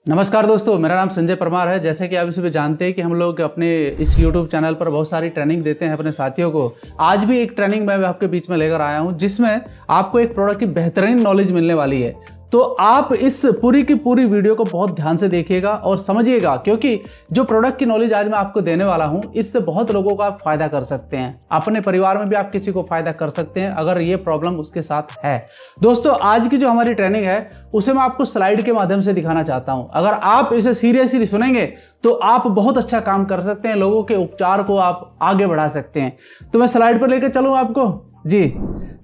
नमस्कार दोस्तों, मेरा नाम संजय परमार है। जैसे कि आप इसी पे जानते हैं कि हम लोग अपने इस YouTube चैनल पर बहुत सारी ट्रेनिंग देते हैं अपने साथियों को। आज भी एक ट्रेनिंग मैं आपके बीच में लेकर आया हूं जिसमें आपको एक प्रोडक्ट की बेहतरीन नॉलेज मिलने वाली है। तो आप इस पूरी की पूरी वीडियो को बहुत ध्यान से देखिएगा और समझिएगा, क्योंकि जो प्रोडक्ट की नॉलेज आज मैं आपको देने वाला हूं इससे बहुत लोगों का आप फायदा कर सकते हैं। अपने परिवार में भी आप किसी को फायदा कर सकते हैं अगर ये प्रॉब्लम उसके साथ है। दोस्तों, आज की जो हमारी ट्रेनिंग है उसे मैं आपको स्लाइड के माध्यम से दिखाना चाहता हूं। अगर आप इसे सीरियसली सुनेंगे तो आप बहुत अच्छा काम कर सकते हैं, लोगों के उपचार को आप आगे बढ़ा सकते हैं। तो मैं स्लाइड पर लेकर चलूं आपको जी।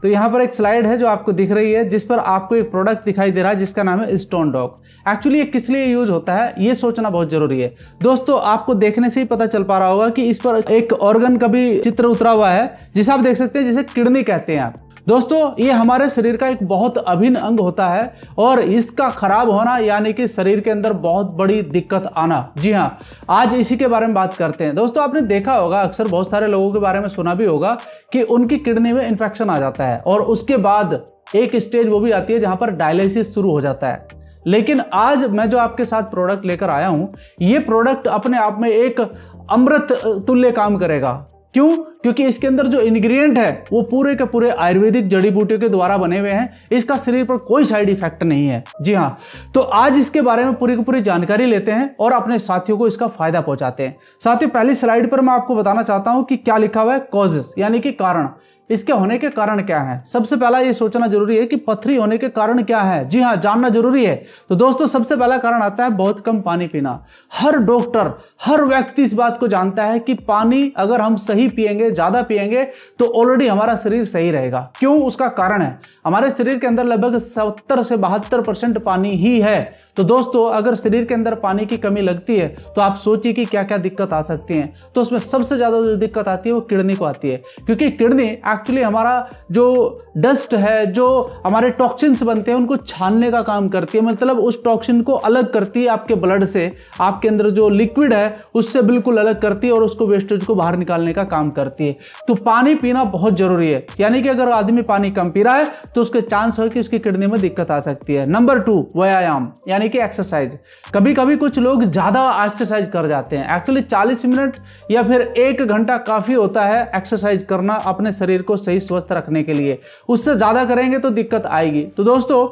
तो यहाँ पर एक स्लाइड है जो आपको दिख रही है, जिस पर आपको एक प्रोडक्ट दिखाई दे रहा है जिसका नाम है स्टोन डॉग। एक्चुअली ये किस लिए यूज होता है ये सोचना बहुत जरूरी है। दोस्तों, आपको देखने से ही पता चल पा रहा होगा कि इस पर एक ऑर्गन का भी चित्र उतरा हुआ है जिसे आप देख सकते हैं, जिसे किडनी कहते हैं आप। दोस्तों, ये हमारे शरीर का एक बहुत अभिन्न अंग होता है और इसका खराब होना यानी कि शरीर के अंदर बहुत बड़ी दिक्कत आना। जी हाँ, आज इसी के बारे में बात करते हैं। दोस्तों, आपने देखा होगा, अक्सर बहुत सारे लोगों के बारे में सुना भी होगा कि उनकी किडनी में इन्फेक्शन आ जाता है और उसके बाद एक स्टेज वो भी आती है जहां पर डायलिसिस शुरू हो जाता है। लेकिन आज मैं जो आपके साथ प्रोडक्ट लेकर आया हूं, ये प्रोडक्ट अपने आप में एक अमृत तुल्य काम करेगा। क्यों? क्योंकि इसके अंदर जो इंग्रेडिएंट है वो पूरे के पूरे आयुर्वेदिक जड़ी बूटियों के द्वारा बने हुए हैं। इसका शरीर पर कोई साइड इफेक्ट नहीं है। जी हाँ, तो आज इसके बारे में पूरी की पूरी जानकारी लेते हैं और अपने साथियों को इसका फायदा पहुंचाते हैं। साथियों, पहली स्लाइड पर मैं आपको बताना चाहता हूं कि क्या लिखा हुआ है, कॉजेस यानी कि कारण। इसके होने के कारण क्या है? सबसे पहला ये सोचना जरूरी है कि पथरी होने के कारण क्या है। जी हाँ, जानना जरूरी है। तो दोस्तों, सबसे पहला कारण आता है बहुत कम पानी पीना। हर डॉक्टर, हर व्यक्ति इस बात को जानता है कि पानी अगर हम सही पिएंगे, ज्यादा पिएंगे, तो ऑलरेडी हमारा शरीर सही रहेगा। क्यों? उसका कारण है हमारे शरीर के अंदर लगभग 70 से 72% पानी ही है। तो दोस्तों, अगर शरीर के अंदर पानी की कमी लगती है तो आप सोचिए कि क्या क्या दिक्कत आ सकती है। तो उसमें सबसे ज्यादा जो दिक्कत आती है वो किडनी को आती है, क्योंकि किडनी एक्चुअली हमारा जो डस्ट है, जो हमारे टॉक्सिन्स बनते हैं, उनको छानने का काम करती है। मतलब उस टॉक्सिन को अलग करती है आपके ब्लड से, आपके अंदर जो लिक्विड है उससे बिल्कुल अलग करती है और उसको वेस्टेज को बाहर निकालने का काम करती है। तो पानी पीना बहुत जरूरी है। यानी कि अगर आदमी पानी कम पी रहा है तो उसके चांस है कि उसकी किडनी में दिक्कत आ सकती है। नंबर 2, व्यायाम यानी कि एक्सरसाइज। कभी कभी कुछ लोग ज्यादा एक्सरसाइज कर जाते हैं। एक्चुअली 40 मिनट या फिर 1 घंटा काफी होता है एक्सरसाइज करना अपने शरीर को सही स्वस्थ रखने के लिए। उससे ज्यादा करेंगे तो दिक्कत आएगी। तो दोस्तों,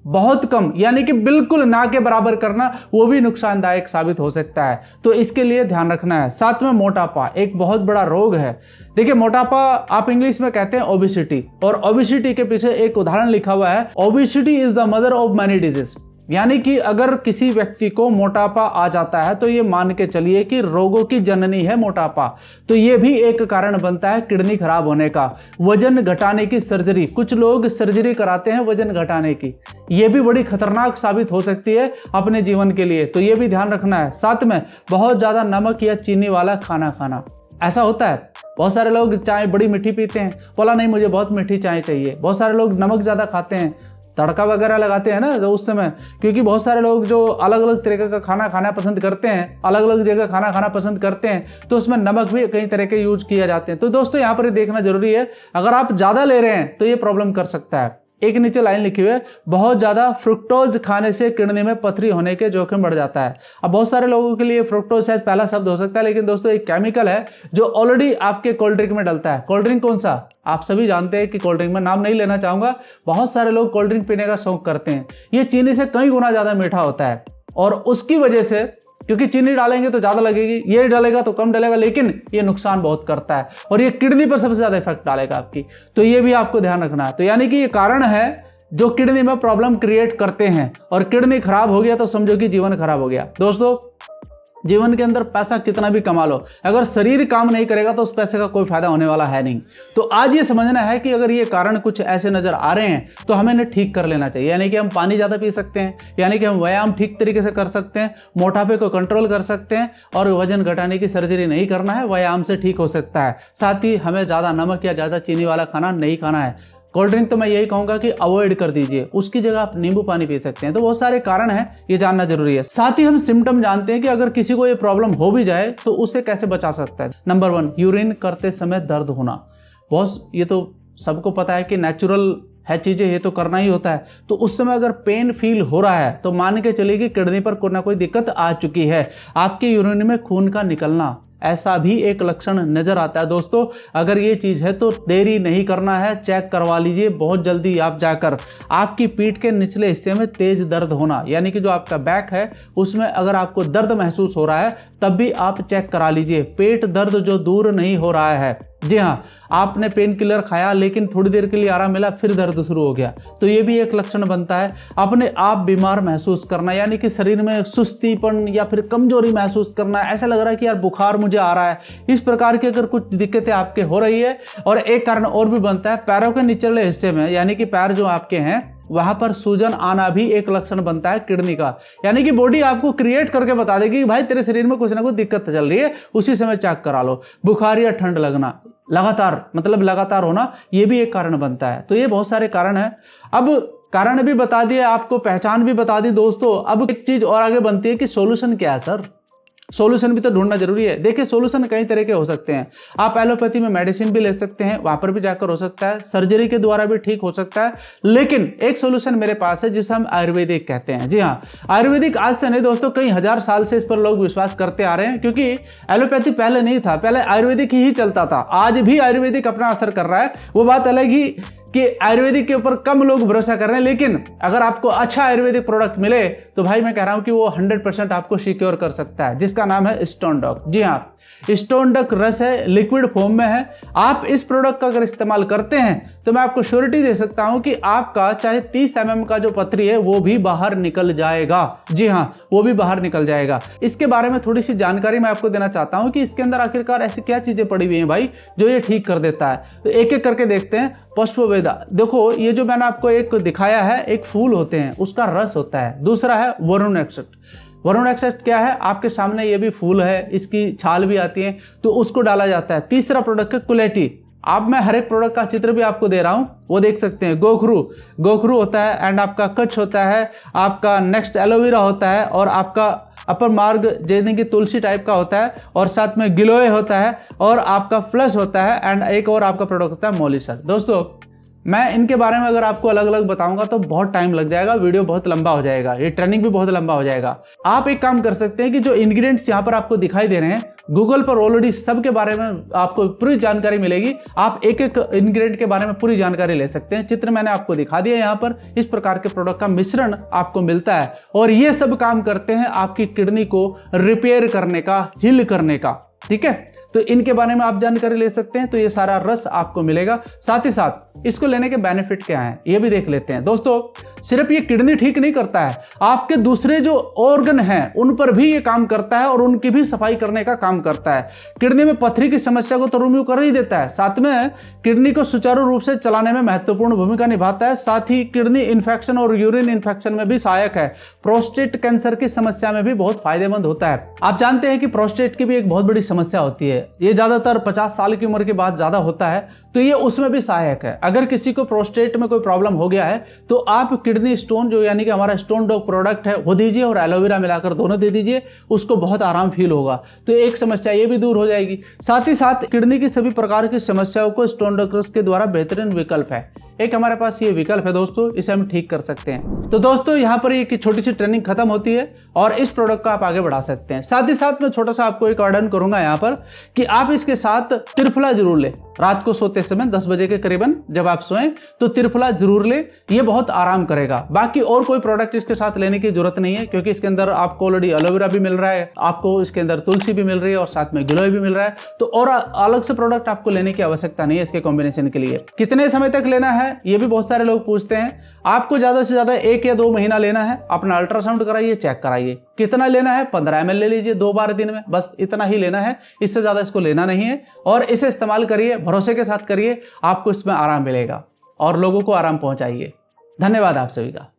बहुत कम यानी कि बिल्कुल ना के बराबर करना वो भी नुकसानदायक साबित हो सकता है। तो इसके लिए ध्यान रखना है। साथ में मोटापा एक बहुत बड़ा रोग है। देखिए, मोटापा आप इंग्लिश में कहते हैं ओबेसिटी, और ओबेसिटी के पीछे एक उदाहरण लिखा हुआ है, obesity is the mother of many disease. यानी कि अगर किसी व्यक्ति को मोटापा आ जाता है तो ये मान के चलिए कि रोगों की जननी है मोटापा। तो ये भी एक कारण बनता है किडनी खराब होने का। वजन घटाने की सर्जरी, कुछ लोग सर्जरी कराते हैं वजन घटाने की, ये भी बड़ी खतरनाक साबित हो सकती है अपने जीवन के लिए। तो ये भी ध्यान रखना है। साथ में बहुत ज्यादा नमक या चीनी वाला खाना खाना। ऐसा होता है, बहुत सारे लोग चाय बड़ी मीठी पीते हैं, बोला नहीं मुझे बहुत मीठी चाय चाहिए। बहुत सारे लोग नमक ज्यादा खाते हैं, तड़का वगैरह लगाते हैं ना जो उस समय, क्योंकि बहुत सारे लोग जो अलग अलग तरीके का खाना खाना पसंद करते हैं, अलग अलग जगह खाना खाना पसंद करते हैं, तो उसमें नमक भी कई तरह के यूज किया जाते हैं। तो दोस्तों, यहाँ पर देखना जरूरी है, अगर आप ज्यादा ले रहे हैं तो ये प्रॉब्लम कर सकता है। एक नीचे लाइन लिखी हुई है, बहुत ज्यादा फ्रुक्टोज खाने से किडनी में पथरी होने के जोखिम बढ़ जाता है। अब बहुत सारे लोगों के लिए फ्रुक्टोज शायद पहला शब्द हो सकता है, लेकिन दोस्तों एक केमिकल है जो ऑलरेडी आपके कोल्ड ड्रिंक में डलता है। कोल्ड ड्रिंक कौन सा? आप सभी जानते हैं कि कोल्ड ड्रिंक में नाम नहीं लेना चाहूंगा, बहुत सारे लोग कोल्ड ड्रिंक पीने का शौक करते हैं। ये चीनी से कई गुना ज्यादा मीठा होता है और उसकी वजह से, क्योंकि चीनी डालेंगे तो ज्यादा लगेगी, ये डालेगा तो कम डालेगा, लेकिन ये नुकसान बहुत करता है और ये किडनी पर सबसे ज्यादा इफेक्ट डालेगा आपकी। तो ये भी आपको ध्यान रखना है। तो यानी कि ये कारण है जो किडनी में प्रॉब्लम क्रिएट करते हैं, और किडनी खराब हो गया तो समझो कि जीवन खराब हो गया। दोस्तों, जीवन के अंदर पैसा कितना भी कमा लो, अगर शरीर काम नहीं करेगा तो उस पैसे का कोई फायदा होने वाला है नहीं। तो आज ये समझना है कि अगर ये कारण कुछ ऐसे नजर आ रहे हैं तो हमें इन्हें ठीक कर लेना चाहिए। यानी कि हम पानी ज्यादा पी सकते हैं, यानी कि हम व्यायाम ठीक तरीके से कर सकते हैं, मोटापे को कंट्रोल कर सकते हैं, और वजन घटाने की सर्जरी नहीं करना है, व्यायाम से ठीक हो सकता है। साथ ही हमें ज्यादा नमक या ज्यादा चीनी वाला खाना नहीं खाना है। कोल्ड ड्रिंक तो मैं यही कहूंगा कि अवॉइड कर दीजिए, उसकी जगह आप नींबू पानी पी सकते हैं। तो बहुत सारे कारण हैं, ये जानना जरूरी है। साथ ही हम सिम्टम जानते हैं कि अगर किसी को ये प्रॉब्लम हो भी जाए तो उसे कैसे बचा सकता है। नंबर 1, यूरिन करते समय दर्द होना। बॉस, ये तो सबको पता है कि नेचुरल है चीज़ें, ये तो करना ही होता है। तो उस समय अगर पेन फील हो रहा है तो मान के चलिए कि किडनी पर कोई ना कोई दिक्कत आ चुकी है। आपके यूरिन में खून का निकलना, ऐसा भी एक लक्षण नजर आता है। दोस्तों अगर ये चीज है तो देरी नहीं करना है, चेक करवा लीजिए बहुत जल्दी आप जाकर। आपकी पीठ के निचले हिस्से में तेज दर्द होना, यानी कि जो आपका बैक है उसमें अगर आपको दर्द महसूस हो रहा है तब भी आप चेक करा लीजिए। पेट दर्द जो दूर नहीं हो रहा है, जी हाँ, आपने पेन किलर खाया लेकिन थोड़ी देर के लिए आराम मिला फिर दर्द शुरू हो गया, तो ये भी एक लक्षण बनता है। अपने आप बीमार महसूस करना, यानी कि शरीर में सुस्तीपन या फिर कमजोरी महसूस करना, ऐसा लग रहा है कि यार बुखार मुझे आ रहा है, इस प्रकार की अगर कुछ दिक्कतें आपके हो रही है। और एक कारण और भी बनता है, पैरों के निचले हिस्से में, यानी कि पैर जो आपके हैं वहां पर सूजन आना भी एक लक्षण बनता है किडनी का। यानी कि बॉडी आपको क्रिएट करके बता देगी कि भाई तेरे शरीर में कुछ ना कुछ दिक्कत चल रही है, उसी समय चेक करा लो। बुखार या ठंड लगना लगातार होना, यह भी एक कारण बनता है। तो ये बहुत सारे कारण हैं। अब कारण भी बता दिए आपको, पहचान भी बता दी दोस्तों। अब एक चीज और आगे बनती है कि सॉल्यूशन क्या है सर। सॉल्यूशन भी तो ढूंढना जरूरी है। देखिए सॉल्यूशन कई तरह के हो सकते हैं। आप एलोपैथी में मेडिसिन भी ले सकते हैं, वहां पर भी जाकर हो सकता है, सर्जरी के द्वारा भी ठीक हो सकता है। लेकिन एक सॉल्यूशन मेरे पास है जिसे हम आयुर्वेदिक कहते हैं। जी हाँ, आयुर्वेदिक आज से नहीं दोस्तों, कई हजार साल से इस पर लोग विश्वास करते आ रहे हैं, क्योंकि एलोपैथी पहले नहीं था, पहले आयुर्वेदिक ही चलता था। आज भी आयुर्वेदिक अपना असर कर रहा है, वो बात अलग ही कि आयुर्वेदिक के ऊपर कम लोग भरोसा कर रहे हैं। लेकिन अगर आपको अच्छा आयुर्वेदिक प्रोडक्ट मिले तो भाई मैं कह रहा हूं कि वो 100% आपको सिक्योर कर सकता है, जिसका नाम है स्टोन डॉक। जी हाँ, स्टोन डॉक रस है, लिक्विड फॉर्म में है। आप इस प्रोडक्ट का अगर इस्तेमाल करते हैं तो मैं आपको श्योरिटी दे सकता हूं कि आपका चाहे 30 mm का जो पथरी है वो भी बाहर निकल जाएगा। जी हाँ, वो भी बाहर निकल जाएगा। इसके बारे में थोड़ी सी जानकारी मैं आपको देना चाहता हूं कि इसके अंदर आखिरकार ऐसी क्या चीजें पड़ी हुई हैं भाई जो ये ठीक कर देता है। तो एक एक करके देखते हैं। पुष्पवेदा, देखो ये जो मैंने आपको एक दिखाया है, एक फूल होते हैं उसका रस होता है। दूसरा है वरुण एक्सट्रैक्ट। वरुण एक्सट्रैक्ट क्या है, आपके सामने ये भी फूल है, इसकी छाल भी आती है तो उसको डाला जाता है। तीसरा प्रोडक्ट है कुलेटी। अब मैं हर एक प्रोडक्ट का चित्र भी आपको दे रहा हूं, वो देख सकते हैं। गोखरू होता है, एंड आपका कच्छ होता है, आपका नेक्स्ट एलोवेरा होता है, और आपका अपर मार्ग जैसे कि तुलसी टाइप का होता है, और साथ में गिलोय होता है, और आपका फ्लश होता है, एंड एक और आपका प्रोडक्ट होता है मोलिसर। दोस्तों मैं इनके बारे में अगर आपको अलग अलग बताऊंगा तो बहुत टाइम लग जाएगा, वीडियो बहुत लंबा हो जाएगा, ये ट्रेनिंग भी बहुत लंबा हो जाएगा। आप एक काम कर सकते हैं कि जो इंग्रेडिएंट्स यहाँ पर आपको दिखाई दे रहे हैं, गूगल पर ऑलरेडी सब के बारे में आपको पूरी जानकारी मिलेगी। आप एक एक इंग्रेडिएंट के बारे में पूरी जानकारी ले सकते हैं। चित्र मैंने आपको दिखा दिया यहाँ पर। इस प्रकार के प्रोडक्ट का मिश्रण आपको मिलता है, और ये सब काम करते हैं आपकी किडनी को रिपेयर करने का, हील करने का। ठीक है, तो इनके बारे में आप जानकारी ले सकते हैं। तो ये सारा रस आपको मिलेगा। साथ ही साथ इसको लेने के बेनिफिट क्या हैं ये भी देख लेते हैं। दोस्तों सिर्फ ये किडनी ठीक नहीं करता है, आपके दूसरे जो ऑर्गन हैं उन पर भी ये काम करता है, और उनकी भी सफाई करने का काम करता है। किडनी में पथरी की समस्या को तो रिमूव कर ही देता है, साथ में किडनी को सुचारू रूप से चलाने में महत्वपूर्ण भूमिका निभाता है। साथ ही किडनी इन्फेक्शन और यूरिन इन्फेक्शन में भी सहायक है। प्रोस्टेट कैंसर की समस्या में भी बहुत फायदेमंद होता है। आप जानते हैं कि प्रोस्टेट की भी एक बहुत बड़ी समस्या होती है, ये ज्यादातर 50 साल की उम्र के बाद ज्यादा होता है, तो ये उसमें भी सहायक है। अगर किसी को प्रोस्टेट में कोई प्रॉब्लम हो गया है तो आप किडनी स्टोन जो यानी कि हमारा स्टोन डॉक प्रोडक्ट है वो दीजिए, और एलोवेरा मिलाकर दोनों दे दीजिए, उसको बहुत आराम फील होगा। तो एक समस्या ये भी दूर हो जाएगी। साथ ही साथ किडनी की सभी प्रकार की समस्याओं को स्टोन डॉक रस के द्वारा बेहतरीन विकल्प है। एक हमारे पास ये विकल्प है दोस्तों, इसे हम ठीक कर सकते हैं। तो दोस्तों यहाँ पर एक छोटी सी ट्रेनिंग खत्म होती है और इस प्रोडक्ट को आप आगे बढ़ा सकते हैं। साथ ही साथ मैं छोटा सा आपको एक ऑर्डर करूंगा यहाँ पर कि आप इसके साथ त्रिफला जरूर लें। रात को सोते समय 10 बजे के करीबन जब आप सोएं तो त्रिफला जरूर लें, ये बहुत आराम करेगा। बाकी और कोई प्रोडक्ट इसके साथ लेने की जरूरत नहीं है, क्योंकि इसके अंदर आपको ऑलरेडी एलोवेरा भी मिल रहा है, आपको इसके अंदर तुलसी भी मिल रही है, और साथ में गिलोय भी मिल रहा है। तो और अलग से प्रोडक्ट आपको लेने की आवश्यकता नहीं है इसके कॉम्बिनेशन के लिए। कितने समय तक लेना है ये भी बहुत सारे लोग पूछते हैं। आपको ज्यादा से ज्यादा 1 या 2 महीना लेना है। अपना अल्ट्रासाउंड कराइए, चेक कराइए। कितना लेना है, 15 ml ले लीजिए 2 बार दिन में, बस इतना ही लेना है, इससे ज्यादा इसको लेना नहीं है। और इसे इस्तेमाल करिए, भरोसे के साथ करिए, आपको इसमें आराम मिलेगा और लोगों को आराम पहुंचाइए। धन्यवाद आप सभी का।